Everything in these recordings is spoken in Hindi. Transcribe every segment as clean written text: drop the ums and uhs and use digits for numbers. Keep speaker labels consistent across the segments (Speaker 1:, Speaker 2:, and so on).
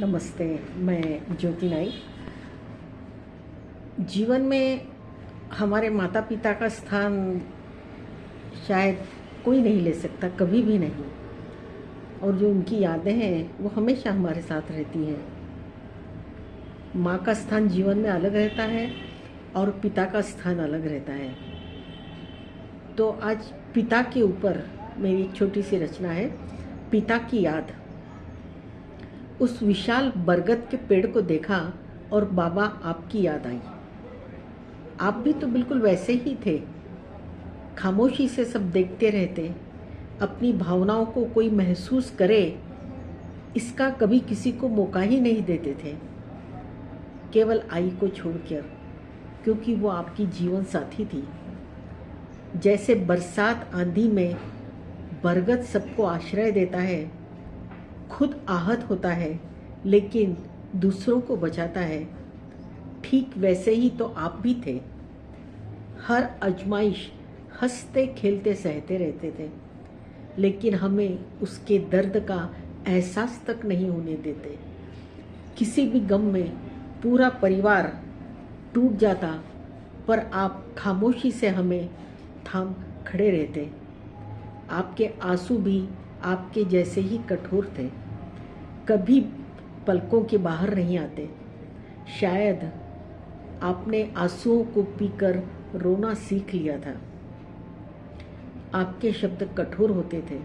Speaker 1: नमस्ते। मैं ज्योति नाई। जीवन में हमारे माता पिता का स्थान शायद कोई नहीं ले सकता, कभी भी नहीं। और जो उनकी यादें हैं वो हमेशा हमारे साथ रहती हैं। माँ का स्थान जीवन में अलग रहता है और पिता का स्थान अलग रहता है। तो आज पिता के ऊपर मेरी एक छोटी सी रचना है, पिता की याद। उस विशाल बरगद के पेड़ को देखा और बाबा आपकी याद आई। आप भी तो बिल्कुल वैसे ही थे, खामोशी से सब देखते रहते, अपनी भावनाओं को कोई महसूस करे इसका कभी किसी को मौका ही नहीं देते थे, केवल आई को छोड़कर, क्योंकि वो आपकी जीवन साथी थी। जैसे बरसात आंधी में बरगद सबको आश्रय देता है, खुद आहत होता है लेकिन दूसरों को बचाता है, ठीक वैसे ही तो आप भी थे। हर आजमाइश हंसते खेलते सहते रहते थे, लेकिन हमें उसके दर्द का एहसास तक नहीं होने देते। किसी भी गम में पूरा परिवार टूट जाता, पर आप खामोशी से हमें थाम खड़े रहते। आपके आंसू भी आपके जैसे ही कठोर थे, कभी पलकों के बाहर नहीं आते। शायद आपने आंसुओं को पीकर रोना सीख लिया था। आपके शब्द कठोर होते थे,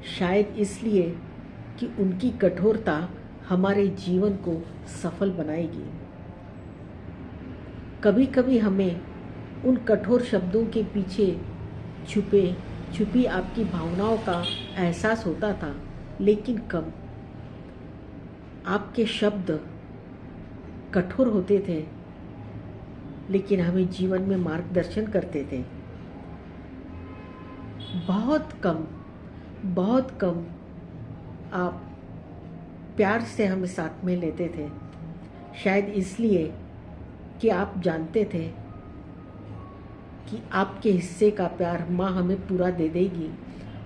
Speaker 1: शायद इसलिए कि उनकी कठोरता हमारे जीवन को सफल बनाएगी। कभी कभी हमें उन कठोर शब्दों के पीछे छुपी आपकी भावनाओं का एहसास होता था, लेकिन कम। आपके शब्द कठोर होते थे, लेकिन हमें जीवन में मार्गदर्शन करते थे। बहुत कम आप प्यार से हमें साथ में लेते थे, शायद इसलिए कि आप जानते थे कि आपके हिस्से का प्यार माँ हमें पूरा दे देगी,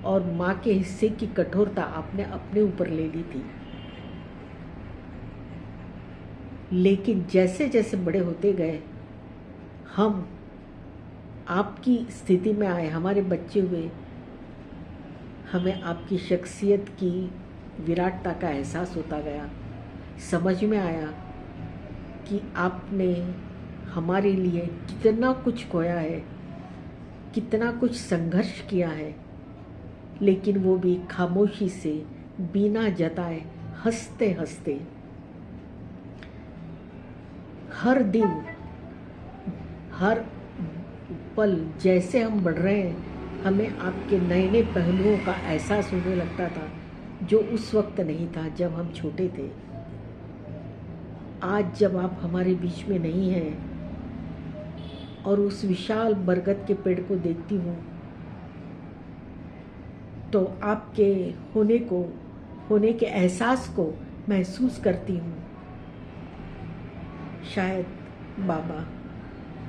Speaker 1: और माँ के हिस्से की कठोरता आपने अपने ऊपर ले ली थी। लेकिन जैसे जैसे बड़े होते गए, हम आपकी स्थिति में आए, हमारे बच्चे हुए, हमें आपकी शख्सियत की विराटता का एहसास होता गया। समझ में आया कि आपने हमारे लिए कितना कुछ खोया है, कितना कुछ संघर्ष किया है, लेकिन वो भी खामोशी से, बिना जताए, हंसते हंसते। हर दिन, हर पल जैसे हम बढ़ रहे हैं, हमें आपके नए नए पहलुओं का एहसास होने लगता था, जो उस वक्त नहीं था जब हम छोटे थे। आज जब आप हमारे बीच में नहीं हैं और उस विशाल बरगद के पेड़ को देखती हूँ, तो आपके होने के एहसास को महसूस करती हूँ। शायद बाबा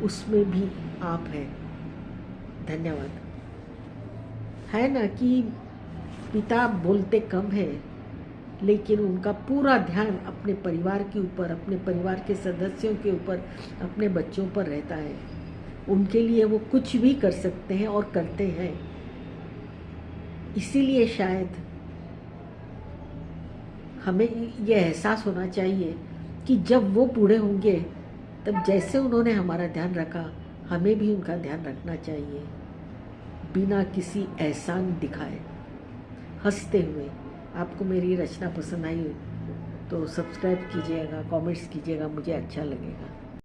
Speaker 1: उसमें भी आप हैं। धन्यवाद। है ना कि पिता बोलते कम हैं, लेकिन उनका पूरा ध्यान अपने परिवार के ऊपर, अपने परिवार के सदस्यों के ऊपर, अपने बच्चों पर रहता है। उनके लिए वो कुछ भी कर सकते हैं और करते हैं। इसीलिए शायद हमें ये एहसास होना चाहिए कि जब वो बूढ़े होंगे, तब जैसे उन्होंने हमारा ध्यान रखा, हमें भी उनका ध्यान रखना चाहिए, बिना किसी एहसान दिखाए, हंसते हुए। आपको मेरी रचना पसंद आई तो सब्सक्राइब कीजिएगा, कमेंट्स कीजिएगा, मुझे अच्छा लगेगा।